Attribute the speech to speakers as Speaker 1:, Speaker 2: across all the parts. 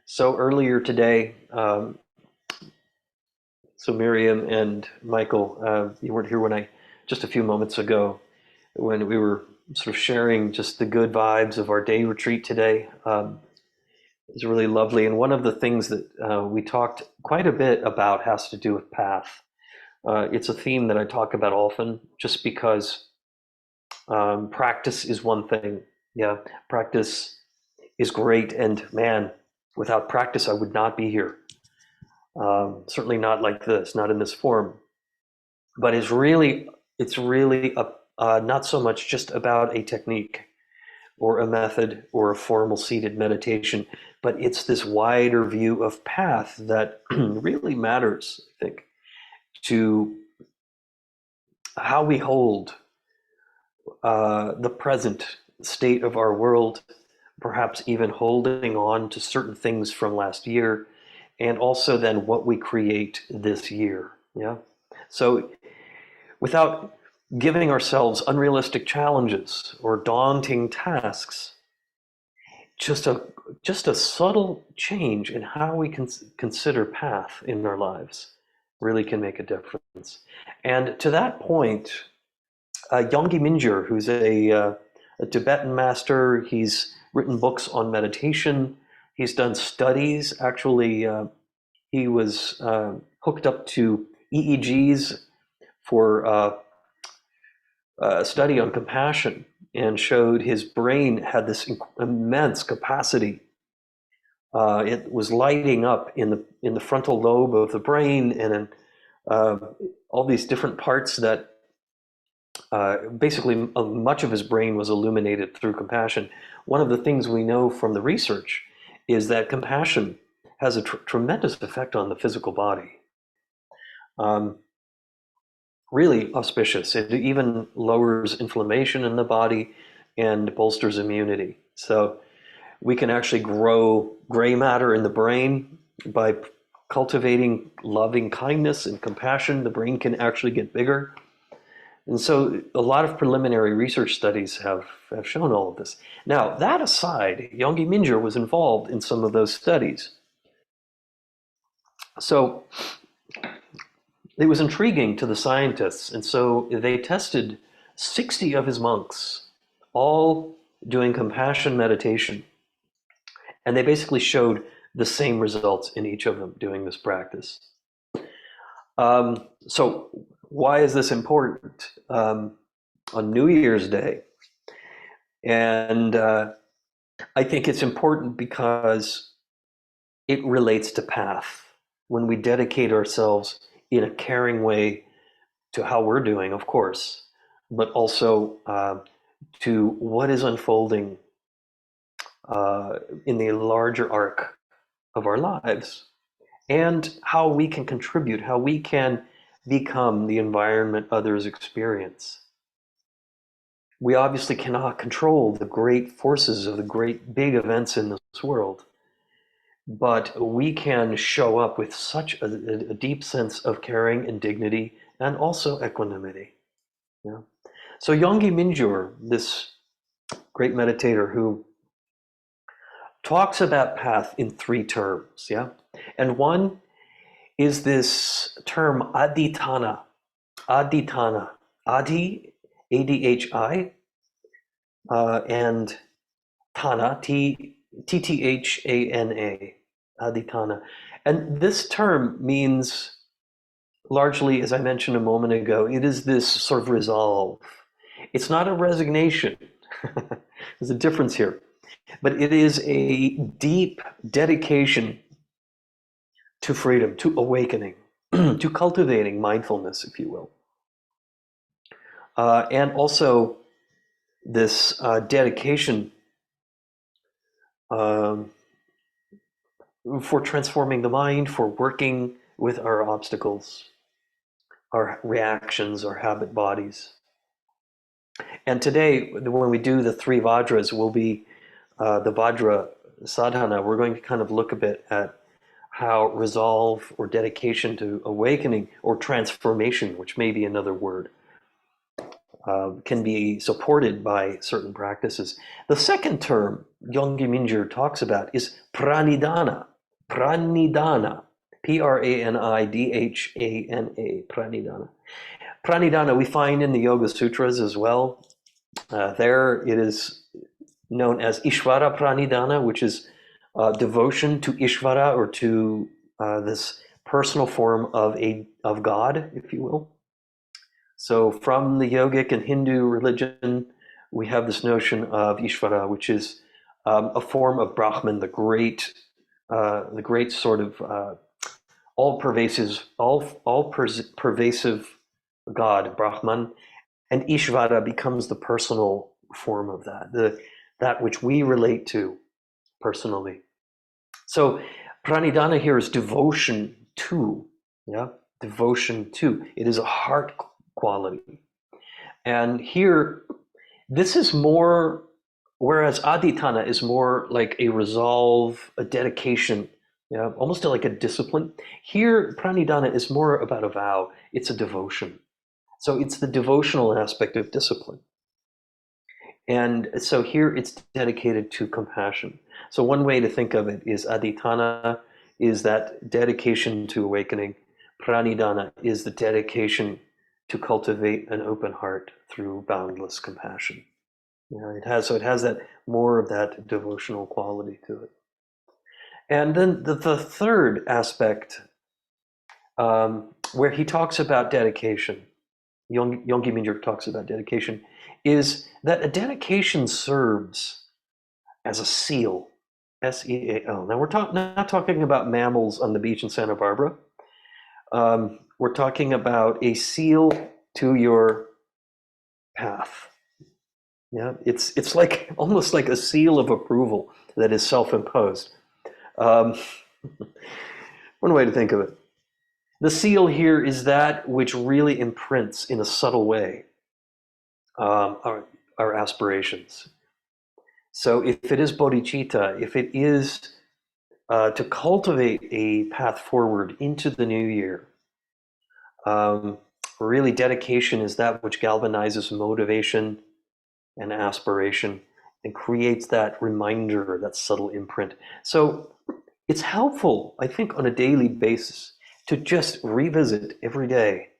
Speaker 1: So earlier today, so Miriam and Michael, you weren't here just a few moments ago, when we were sort of sharing just the good vibes of our day retreat today. It was really lovely. And one of the things that we talked quite a bit about has to do with path. It's a theme that I talk about often just because practice is one thing. Yeah, practice is great. And man, without practice, I would not be here. Certainly not like this, not in this form. But it's really not so much just about a technique or a method or a formal seated meditation, but it's this wider view of path that really matters, I think, to how we hold the present state of our world, perhaps even holding on to certain things from last year, and also then what we create this year. Yeah. So without giving ourselves unrealistic challenges or daunting tasks, just a subtle change in how we consider path in our lives really can make a difference. And to that point, Yonggi Mingyur, who's a Tibetan master, he's written books on meditation. He's done studies. Actually, he was hooked up to EEGs for a study on compassion, and showed his brain had this immense capacity. It was lighting up in the frontal lobe of the brain, and in all these different parts that basically much of his brain was illuminated through compassion. One of the things we know from the research is that compassion has a tremendous effect on the physical body. Really auspicious. It even lowers inflammation in the body and bolsters immunity. So we can actually grow gray matter in the brain by cultivating loving kindness and compassion. The brain can actually get bigger. And so a lot of preliminary research studies have shown all of this. Now, that aside, Yonggi Mingyur was involved in some of those studies. So it was intriguing to the scientists, and so they tested 60 of his monks, all doing compassion meditation. And they basically showed the same results in each of them doing this practice. So why is this important? On New Year's Day, and I think it's important because it relates to path. When we dedicate ourselves in a caring way to how we're doing, of course, but also to what is unfolding in the larger arc of our lives, and how we can contribute, how we can become the environment others experience. We obviously cannot control the great forces of the great big events in this world, but we can show up with such a deep sense of caring and dignity and also equanimity. Yeah. So Yonggi Mingyur, this great meditator who talks about path in three terms, yeah? And one is this term adhitthana, adhitthana, adhi, A-D-H-I, and thana, T-T-H-A-N-A, adhitthana. And this term means largely, as I mentioned a moment ago, it is this sort of resolve. It's not a resignation. There's a difference here. But it is a deep dedication to freedom, to awakening, to cultivating mindfulness, if you will. And also this dedication for transforming the mind, for working with our obstacles, our reactions, our habit bodies. And today, when we do the three Vajras, will be the Vajra sadhana. We're going to kind of look a bit at how resolve or dedication to awakening or transformation, which may be another word, can be supported by certain practices. The second term Yonggi Mingyur talks about is pranidhana. pranidhana, pranidhana, pranidhana. Pranidhana we find in the Yoga Sutras as well. There it is known as Ishvara Pranidhana, which is devotion to Ishvara, or to this personal form of God, if you will. So from the yogic and Hindu religion, we have this notion of Ishvara, which is a form of Brahman, the great sort of all pervasive God, Brahman, and Ishvara becomes the personal form of that which we relate to personally. So pranidhana here is devotion to, yeah, devotion to. It is a heart quality. And here, this is more, whereas adhitthana is more like a resolve, a dedication, yeah, almost like a discipline. Here, pranidhana is more about a vow. It's a devotion. So it's the devotional aspect of discipline. And so here it's dedicated to compassion. So one way to think of it is adhitthana is that dedication to awakening. Pranidhana is the dedication to cultivate an open heart through boundless compassion. You know, it has that more of that devotional quality to it. And then the third aspect, where he talks about dedication, Yonggi Mingyur talks about dedication, is that a dedication serves as a seal, SEAL. Now we're not talking about mammals on the beach in Santa Barbara. We're talking about a seal to your path. Yeah, it's like almost like a seal of approval that is self-imposed. Um, one way to think of it. The seal here is that which really imprints in a subtle way our aspirations. So if it is bodhicitta, if it is to cultivate a path forward into the new year, really dedication is that which galvanizes motivation and aspiration and creates that reminder, that subtle imprint. So it's helpful, I think, on a daily basis to just revisit every day.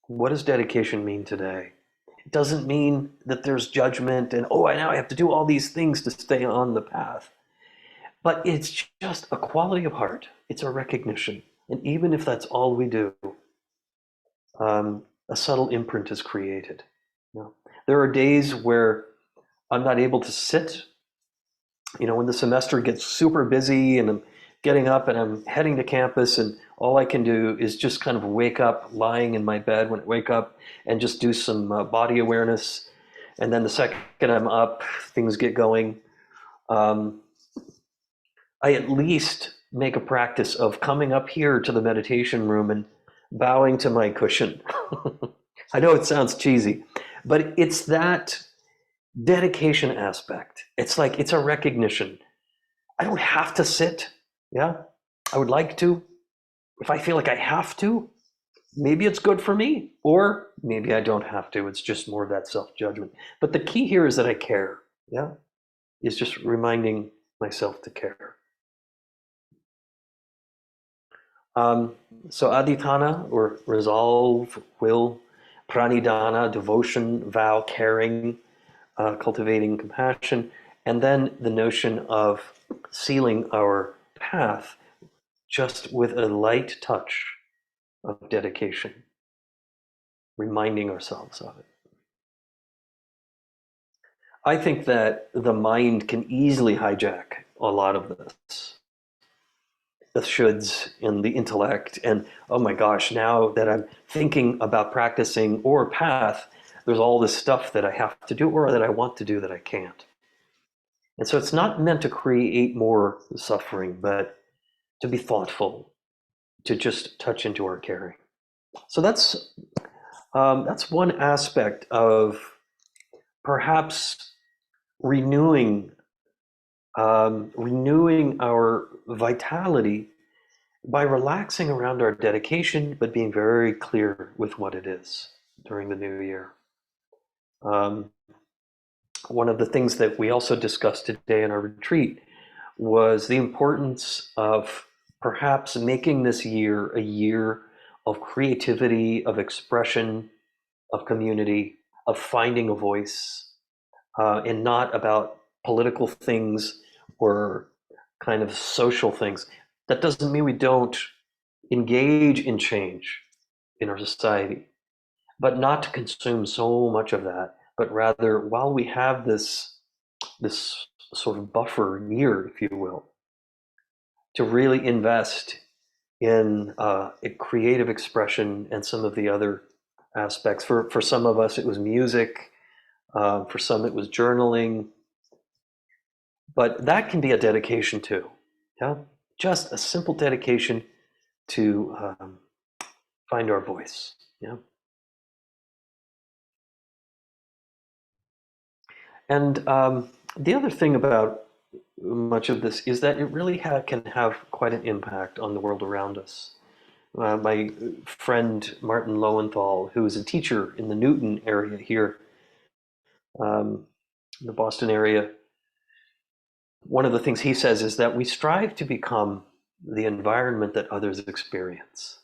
Speaker 1: What does dedication mean today? It doesn't mean that there's judgment and, oh, now I have to do all these things to stay on the path. But it's just a quality of heart. It's a recognition. And even if that's all we do, a subtle imprint is created. You know, there are days where I'm not able to sit. You know, when the semester gets super busy and I'm getting up and I'm heading to campus, and all I can do is just kind of wake up, lying in my bed when I wake up, and just do some body awareness. And then the second I'm up, things get going. I at least make a practice of coming up here to the meditation room and bowing to my cushion. I know it sounds cheesy, but it's that dedication aspect. It's like, it's a recognition. I don't have to sit. Yeah, I would like to. If I feel like I have to, maybe it's good for me, or maybe I don't have to. It's just more of that self-judgment. But the key here is that I care. Yeah, is just reminding myself to care. So adhitthana, or resolve, will, pranidhana, devotion, vow, caring, cultivating compassion, and then the notion of sealing our path just with a light touch of dedication, reminding ourselves of it. I think that the mind can easily hijack a lot of this, the shoulds and the intellect, and oh my gosh, now that I'm thinking about practicing or path, there's all this stuff that I have to do or that I want to do that I can't. And so it's not meant to create more suffering, but to be thoughtful, to just touch into our caring. So that's one aspect of perhaps renewing renewing our vitality by relaxing around our dedication, but being very clear with what it is during the new year. One of the things that we also discussed today in our retreat was the importance of perhaps making this year a year of creativity, of expression, of community, of finding a voice, and not about political things or kind of social things. That doesn't mean we don't engage in change in our society, but not to consume so much of that, but rather while we have this sort of buffer year, if you will, to really invest in a creative expression and some of the other aspects. For some of us, it was music. For some, it was journaling. But that can be a dedication too. Yeah, just a simple dedication to find our voice. Yeah, and the other thing about much of this is that it really can have quite an impact on the world around us. My friend Martin Lowenthal, who is a teacher in the Newton area here, in the Boston area, one of the things he says is that we strive to become the environment that others experience.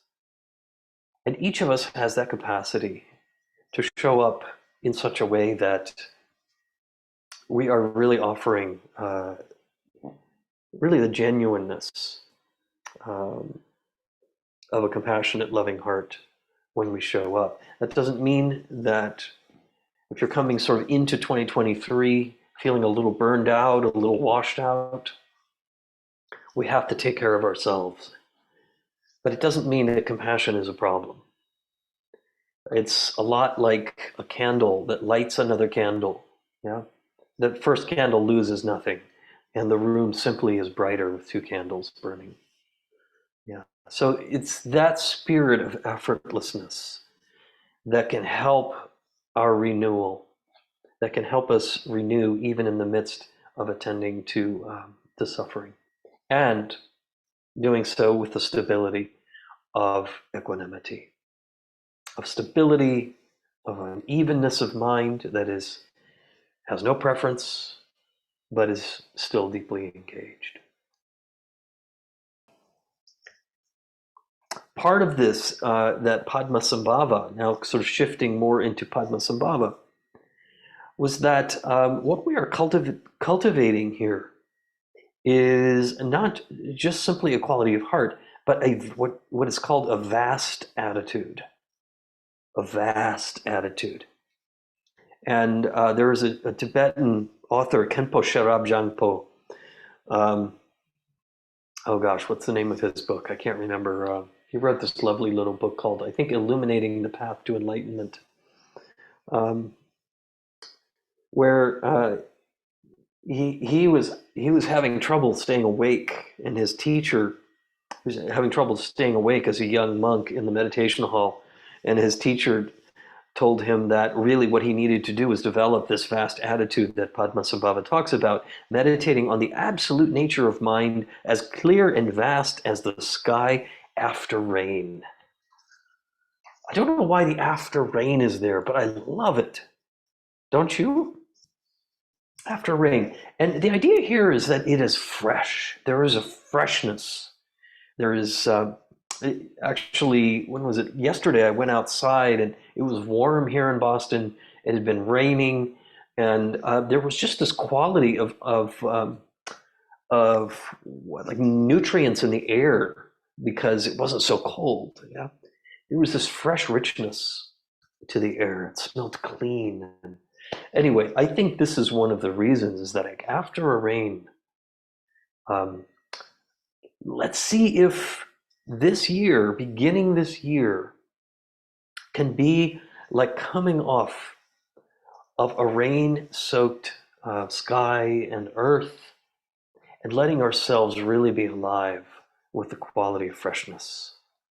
Speaker 1: And each of us has that capacity to show up in such a way that we are really offering really the genuineness um, of a compassionate, loving heart when we show up. That doesn't mean that if you're coming sort of into 2023 feeling a little burned out, a little washed out, we have to take care of ourselves. But it doesn't mean that compassion is a problem. It's a lot like a candle that lights another candle. Yeah, the first candle loses nothing, and the room simply is brighter with two candles burning. Yeah, so it's that spirit of effortlessness that can help our renewal, that can help us renew even in the midst of attending to suffering, and doing so with the stability of equanimity, of stability, of an evenness of mind that has no preference, but is still deeply engaged. Part of this, that Padmasambhava, now sort of shifting more into Padmasambhava, was that what we are cultivating here is not just simply a quality of heart, but what is called a vast attitude. A vast attitude. And there is a Tibetan author, Khenpo Sherab Jangpo. Oh gosh, what's the name of his book? I can't remember. He wrote this lovely little book called, I think, Illuminating the Path to Enlightenment, um, where he was having trouble staying awake, and his teacher was having trouble staying awake as a young monk in the meditation hall, and his teacher told him that really what he needed to do was develop this vast attitude that Padmasambhava talks about, meditating on the absolute nature of mind as clear and vast as the sky after rain. I don't know why the after rain is there, but I love it. Don't you? After rain. And the idea here is that it is fresh. There is a freshness. There is actually, when was it? Yesterday, I went outside and it was warm here in Boston. It had been raining, and there was just this quality of what, like nutrients in the air because it wasn't so cold. Yeah, there was this fresh richness to the air. It smelled clean. And anyway, I think this is one of the reasons is that like after a rain, um, let's see if this year, beginning this year, can be like coming off of a rain-soaked sky and earth and letting ourselves really be alive with the quality of freshness.